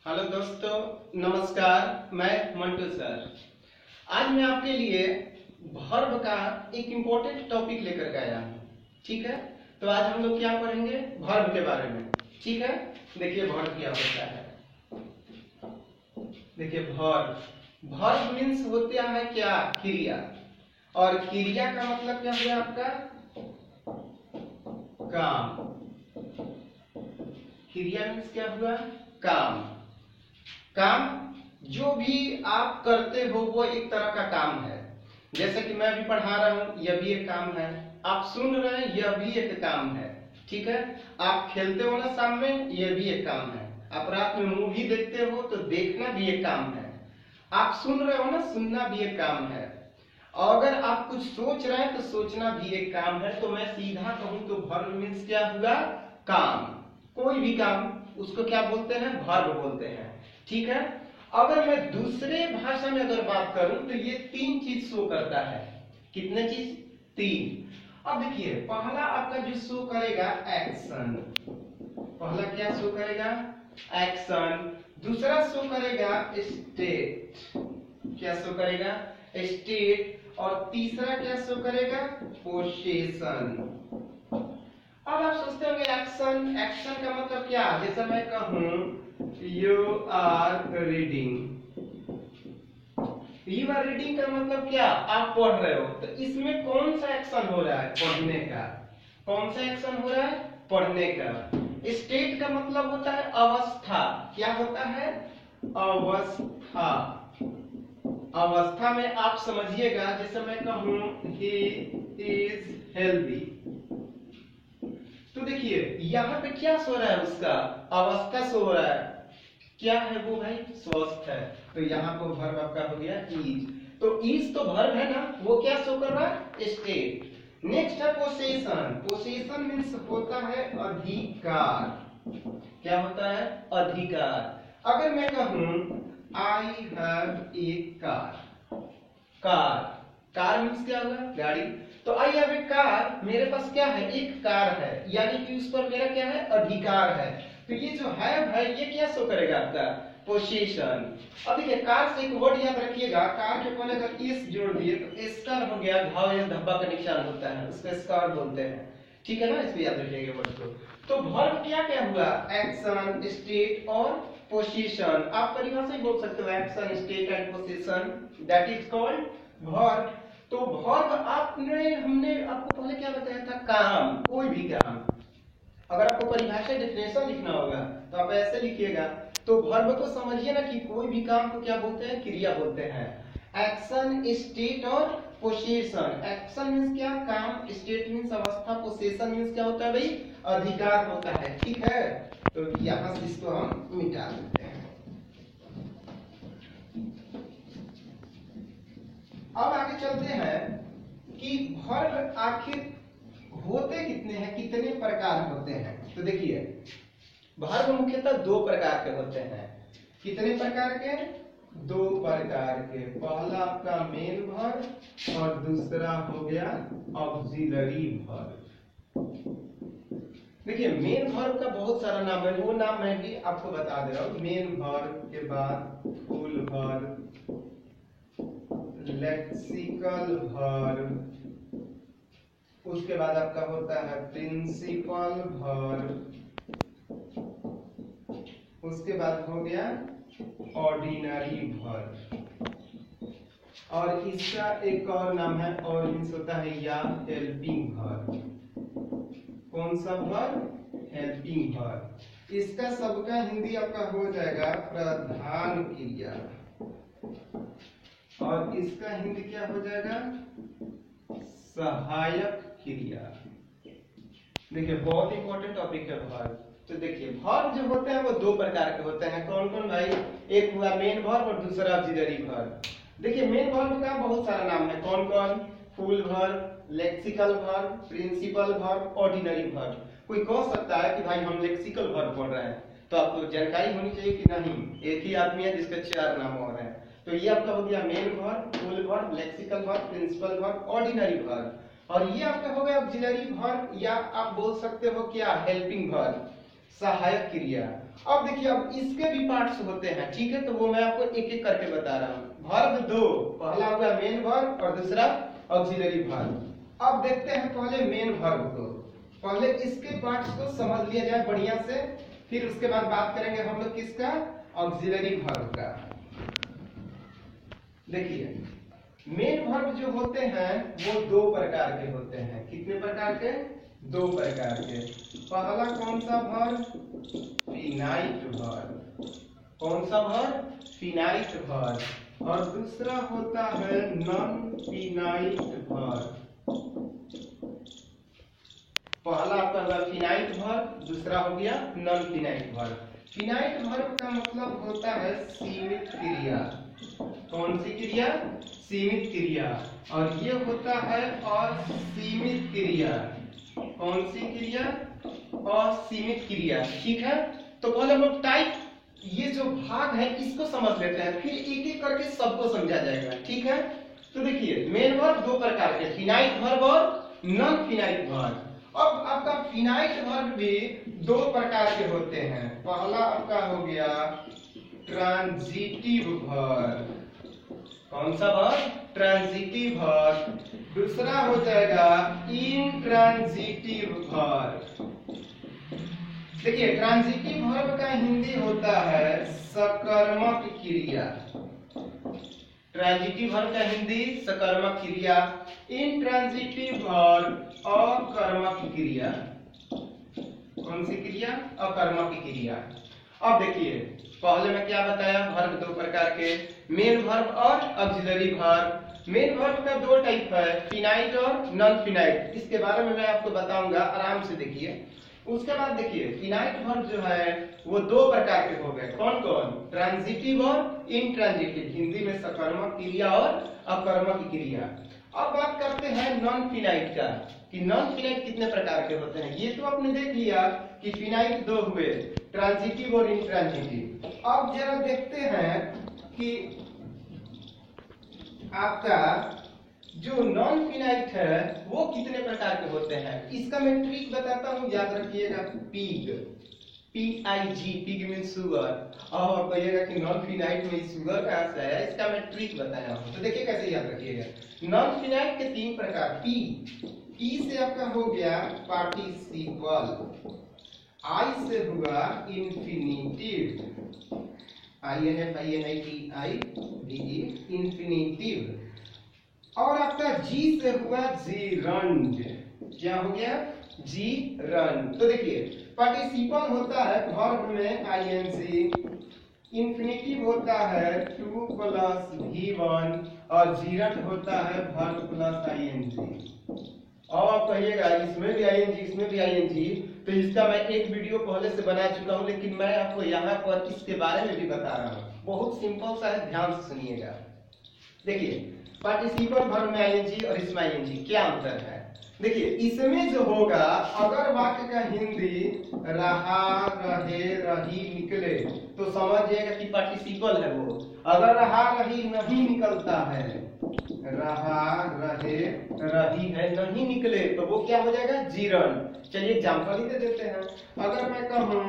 Hello दोस्तों, नमस्कार। मैं मंटू सर। आज मैं आपके लिए वर्ब का एक इम्पोर्टेंट टॉपिक लेकर के आया हूँ। ठीक है, तो आज हम लोग क्या पढ़ेंगे? वर्ब के बारे में। ठीक है, देखिए वर्ब क्या होता है। देखिए वर्ब वर्ब मीन्स होता है क्या? क्रिया। और क्रिया का मतलब क्या हुआ आपका? काम। क्रिया मीन्स क्या हुआ? काम। काम जो भी आप करते हो वो एक तरह का काम है। जैसे कि मैं अभी पढ़ा रहा हूं, यह भी एक काम है। आप सुन रहे हैं, यह भी एक काम है। ठीक है, आप खेलते हो ना शाम में, यह भी एक काम है। आप रात में मूवी देखते हो तो देखना भी एक काम है। आप सुन रहे हो ना, सुनना भी एक काम है। और अगर आप कुछ सोच रहे हैं तो सोचना भी एक काम है। तो मैं सीधा कहूं तो वर्ब मीन्स क्या हुआ? काम। कोई भी काम, उसको क्या बोलते हैं? वर्ब बोलते हैं। ठीक है, अगर मैं दूसरे भाषा में अगर बात करूं तो ये तीन चीज शो करता है। कितने चीज? तीन। अब देखिए, पहला आपका जो शो करेगा एक्शन। पहला क्या शो करेगा? एक्शन। दूसरा शो करेगा स्टेट। क्या शो करेगा? स्टेट। और तीसरा क्या शो करेगा? पोसेशन। अब आप सोचते होंगे एक्शन, एक्शन का मतलब क्या? जैसे मैं कहूं you are reading. You are reading का मतलब क्या? आप पढ़ रहे हो। तो इसमें कौन सा एक्शन हो रहा है? पढ़ने का। कौन सा एक्शन हो रहा है? पढ़ने का। स्टेट का मतलब होता है अवस्था। क्या होता है? अवस्था। अवस्था में आप समझिएगा, जैसे मैं कहूं he is healthy, तो देखिए यहाँ पे क्या सो रहा है? उसका अवस्था सो रहा है। क्या है वो भाई? स्वस्थ है। तो यहाँ पर वर्ब आपका हो गया इज। तो इज तो वर्ब है ना, वो क्या शो कर रहा है? स्टेट। नेक्स्ट है पोसेशन। पोसेशन मीन्स होता है अधिकार। क्या होता है? अधिकार। अगर मैं कहूं I have a car. Car, car means क्या होगा? गाड़ी। तो आई हैव ए कार, मेरे पास क्या है? एक कार है, यानी कि उस पर मेरा क्या है? अधिकार है। तो ये जो है ये क्या शो करेगा? आपका पोसेशन। अब देखिए, कार से एक वर्ड याद रखिएगा। कार के पहले अगर इस जोड़ दिए तो स्कार हो गया। घाव या धब्बा का निशान होता है, उसको स्कार बोलते हैं। ठीक है ना, इसको याद रखिएगा वर्ड को। तो वर्ब क्या क्या हुआ? एक्शन, स्टेट और पोजीशन। आप परिभाषा ही बोल सकते हो, action, state and position, that is called verb. तो वर्ब हमने आपको पहले क्या बताया था? काम। कोई भी काम। अगर आपको परिभाषा डेफिनेशन लिखना होगा तो आप ऐसे लिखिएगा। तो वर्ब को समझिए ना कि कोई भी काम को क्या बोलते हैं? क्रिया बोलते हैं। एक्शन, स्टेट और पोसेशन। एक्शन मीन्स क्या? काम। स्टेट मीन्स अवस्था। पोसेशन मीन्स क्या होता है भाई? अधिकार होता है। ठीक है, तो यहां से इसको हम मिटा देते हैं। अब आगे चलते हैं कि वर्ब आखिर होते कितने हैं, कितने प्रकार होते हैं। तो देखिए, वर्ब मुख्यतः दो प्रकार के होते हैं। कितने प्रकार के? दो प्रकार के। पहला आपका मेन वर्ब और दूसरा हो गया ऑक्सिलरी वर्ब। देखिए, मेन वर्ब का बहुत सारा नाम है, वो नाम मैं भी आपको बता दे रहा हूं। मेन वर्ब के बाद फुल वर्ब, लेक्सिकल वर्ब, उसके बाद आपका होता है प्रिंसिपल वर्ब, उसके बाद हो गया ऑर्डिनरी वर्ब, और इसका एक और नाम है और मीन्स होता है या हेल्पिंग वर्ब। कौन सा वर्ब? Helping verb. इसका सबका हिंदी आपका हो जाएगा प्रधान क्रिया, और इसका हिंदी क्या हो जाएगा? सहायक क्रिया। देखिए, बहुत इंपॉर्टेंट टॉपिक है वर्ब। तो देखिए, वर्ब जो होते हैं वो दो प्रकार के होते हैं। कौन कौन भाई? एक हुआ मेन वर्ब और दूसरा ऑक्सिलरी वर्ब। देखिए, मेन वर्ब का बहुत सारा नाम है। कौन कौन? Full verb, lexical verb, principal verb, ordinary verb. कोई कह सकता है कि भाई हम लेक्सिकल वर्ब पढ़ रहे हैं, तो आपको जानकारी होनी चाहिए कि नहीं, एक ही आदमी है जिसके चार नाम हो रहे हैं। तो ये आपका हो गया main verb, full verb, lexical verb, principal verb, ordinary verb. और ये आपका हो गया ऑक्सिलरी वर्ब, या आप बोल सकते हो क्या? हेल्पिंग वर्ब, सहायक क्रिया। अब देखिए, अब इसके भी पार्ट्स होते हैं, ठीक है, तो वो मैं आपको एक एक करके बता रहा हूँ। वर्ब दो, पहला हुआ मेन वर्ब और दूसरा ऑक्सिलरी वर्ब। अब देखते हैं पहले मेन वर्ब को, पहले इसके पार्ट्स को समझ लिया जाए बढ़िया से, फिर उसके बाद बात करेंगे हम लोग किसका, ऑक्सिलरी वर्ब का। देखिए मेन वर्ब जो होते हैं वो दो प्रकार के होते हैं। कितने प्रकार के, दो प्रकार के। पहला कौन सा वर्ब, फिनाइट वर्ब। कौन सा वर्ब, फिनाइट वर्ब। और दूसरा होता है नॉन फिनाइट वर्ब। पहला आपका हुआ फिनाइट वर्ब, दूसरा हो गया non finite verb. Finite verb का मतलब होता है सीमित क्रिया। कौन सी क्रिया, सीमित क्रिया। और ये होता है असीमित क्रिया। कौन सी क्रिया, असीमित क्रिया, ठीक है। तो पहले हम लोग टाइप, ये जो भाग है इसको समझ लेते हैं, फिर एक एक करके सबको समझा जाएगा, ठीक है। तो देखिए मेन वर्ब दो प्रकार के, फिनाइट वर्ब और नॉन फिनाइट वर्ब। अब आपका फिनाइट वर्ब भी दो प्रकार के होते हैं। पहला आपका हो गया ट्रांजिटिव वर्ब। कौन सा वर्ब, ट्रांजिटिव वर्ब। दूसरा हो जाएगा इंट्रांजिटिव वर्ब। देखिए ट्रांजिटिव वर्ब का हिंदी होता है सकर्मक क्रिया। ट्रांजिटिव वर्ब का हिंदी सकर्मक क्रिया, इंट्रांजिटिव वर्ब अकर्मक क्रिया। कौन सी क्रिया, अकर्मक क्रिया। अब देखिए पहले मैं क्या बताया, वर्ब दो प्रकार के, मेन वर्ब और ऑक्सिलरी वर्ब। मेन वर्ब का दो टाइप है, फिनाइट और नॉन फिनाइट। इसके बारे में मैं आपको बताऊंगा, आराम से देखिए। उसके बाद देखिए फिनाइट वर्ब जो है वो दो प्रकार के हो गए। कौन कौन, ट्रांजिटिव और इंट्रांजिटिव, हिंदी में सकर्मक क्रिया और अकर्मक क्रिया। अब बात करते हैं नॉन फिनाइट का, कि नॉन फिनाइट कितने प्रकार के होते हैं। ये तो आपने देख लिया कि फिनाइट दो हुए, ट्रांजिटिव और इंट्रांजिटिव। अब जरा देखते हैं कि आपका जो नॉन फिनाइट है वो कितने प्रकार के होते हैं। इसका मैं ट्रिक बताता हूँ, याद रखिएगा। Pig, PIG, pig mean sugar. और कहिएगा कि नॉन फिनाइट में सुगर कहाँ से आया, इसका मैं ट्रिक बताया हूँ, तो देखिए कैसे याद रखिएगा। नॉन फिनाइट के तीन प्रकार, पी से आपका हो गया पार्टिसिपल, आई से हुआ इन्फिनिटिव, INFINITIVE इन्फिनिटिव, और आपका जी से हुआ जीरंड। क्या हो गया, जीरंड। तो देखिए पार्टिसिपल होता है वर्ब में ING, इन्फिनिटिव होता है 2 + V1, और जीरंड होता है वर्ब + ING। और आप कहिएगा इसमें भी ING, इसमें भी ING, तो इसका मैं एक वीडियो पहले से बना चुका हूं, लेकिन मैं आपको यहाँ पर इसके बारे में भी बता रहा हूँ। बहुत सिंपल सा है, ध्यान से सुनिएगा। देखिए पार्टिसिपल वर्ब में ING और इसमें ING क्या अंतर है। देखिए इसमें जो होगा, अगर वाक्य का हिंदी रहा, रहे, रही निकले तो समझिएगा कि पार्टिसिपल है वो। अगर रहा, रही नहीं निकलता है, रहा, रहे, रही है नहीं निकले, तो वो क्या हो जाएगा, जीरंड। चलिए एग्जांपल ही दे देते हैं। अगर मैं कहूं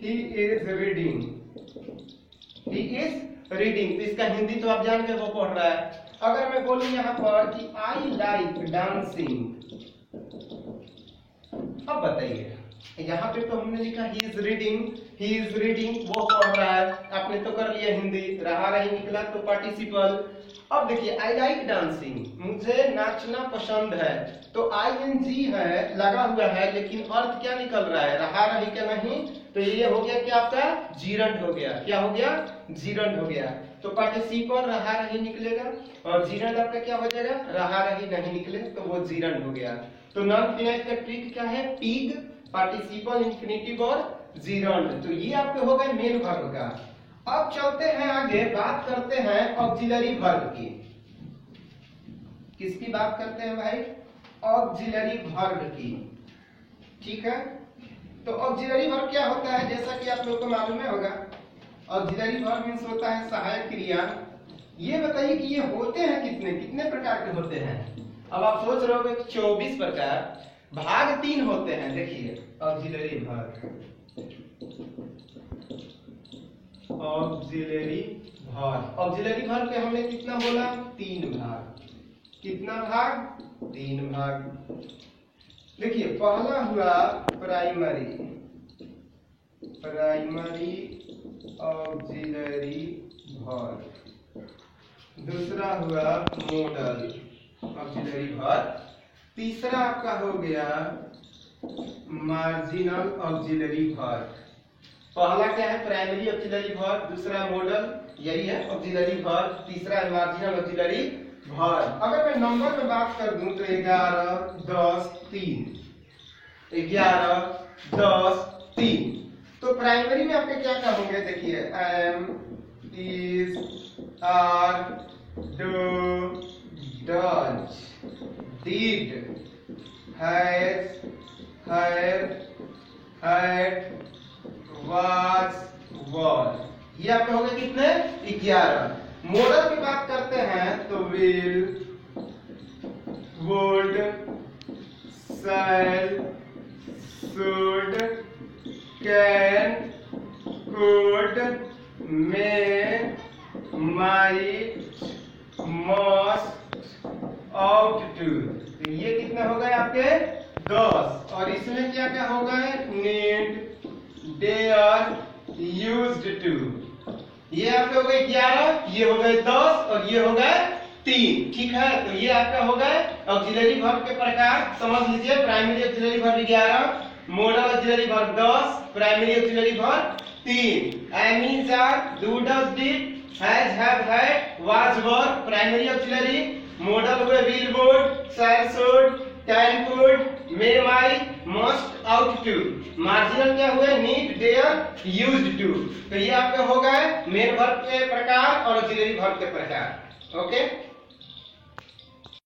he is reading, he is reading, तो इसका हिंदी तो आप जान के वो पढ़ रहा है। अगर मैं बोलूं यहाँ पर कि आई लाइक डांसिंग, अब बताइए यहाँ पे तो हमने लिखा he is reading, he is reading, वो पढ़ रहा है, आपने तो कर लिया हिंदी, रहा रही निकला तो पार्टिसिपल। अब देखिए आई लाइक डांसिंग, मुझे नाचना पसंद है, तो ING है लगा हुआ है, लेकिन अर्थ क्या निकल रहा है, रहा रही क्या नहीं, तो ये हो गया कि आपका जीरंड हो गया। क्या हो गया, जीरंड हो गया। तो पार्टिसिपल रहा रही निकलेगा, और जीरंड आपका क्या हो जाएगा, रहा रही नहीं निकले तो वो जीरंड हो गया। तो नॉन फिनाइट का ट्रिक क्या है, पिग, पार्टिसिपल, इन्फिनिटिव और जीरंड। तो ये आपके हो गए मेन वर्ब का। अब चलते हैं आगे, बात करते हैं ऑक्सिलरी वर्ब की। किसकी बात करते हैं भाई, ऑक्सिलरी वर्ब की, ठीक है। तो ऑक्सिलरी वर्ब क्या होता है, जैसा कि आप लोगों को मालूम होगा, ऑक्सिलरी वर्ब मींस होता है सहायक क्रिया। ये बताइए कि ये होते हैं कितने कितने प्रकार के होते हैं। अब आप सोच रहे होंगे 24 प्रकार, भाग 3 होते हैं। देखिए auxiliary verb, auxiliary verb. Auxiliary verb के हमने कितना बोला? 3 भाग। कितना भाग? 3 भाग। देखिए पहला हुआ प्राइमरी ऑक्सिलरी वर्ब, दूसरा हुआ मॉडल ऑक्सिलरी वर्ब, तीसरा आपका हो गया मार्जिनल ऑक्सिलरी वर्ब। पहला क्या है? प्राइमरी ऑक्सिलरी वर्ब, दूसरा मॉडल, यही है ऑक्सिलरी वर्ब, तीसरा है मार्जिनल ऑक्सिलरी वर्ब। अगर मैं नंबर में बात कर दूं तो 11 10 3, 11 10 3। तो प्राइमरी में आपके क्या क्या होंगे? देखिए am, is, are, do, does, did, has, had, was, were. ये आपके हो गए कितने? 11। मॉडल की बात करते हैं तो will, would, shall, should, can, could, may, might, must, ought to. तो ये कितने हो गए आपके? 10। और इसमें क्या क्या हो गए? Need, dare, used to. ये आपके हो गए 11, ये हो गए 10 और ये हो गए 3। ठीक है, तो ये आपका हो गए ऑक्सिलरी वर्ब के प्रकार। समझ लीजिए primary auxiliary verb 11, modal auxiliary verb 10, primary auxiliary verb 3। Am, is, are, do, does, did, has, have, had, was, were primary auxiliary. Modal हुए will, would, shall, should, can, could, may, might, must, ought to. Marginal क्या हुए? Need, dare, used to. तो ये आपके हो गए main verb के प्रकार और ऑक्सिलरी वर्ब के प्रकार। ओके।